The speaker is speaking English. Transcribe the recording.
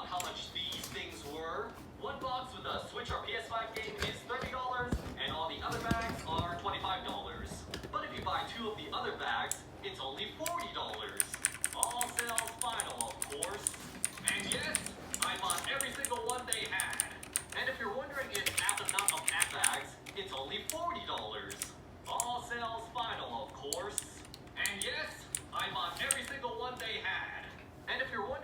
out how much these things were? One box with a Switch or PS5 game is $30, and all the other bags are $25. But if you buy two of the other bags, it's only $40. All sales final, of course. And yes, I bought every single one they had. And if you're wondering if half amount of hat bags, it's only $40. All sales final, of course. And yes, I bought every single one they had. And if you're wondering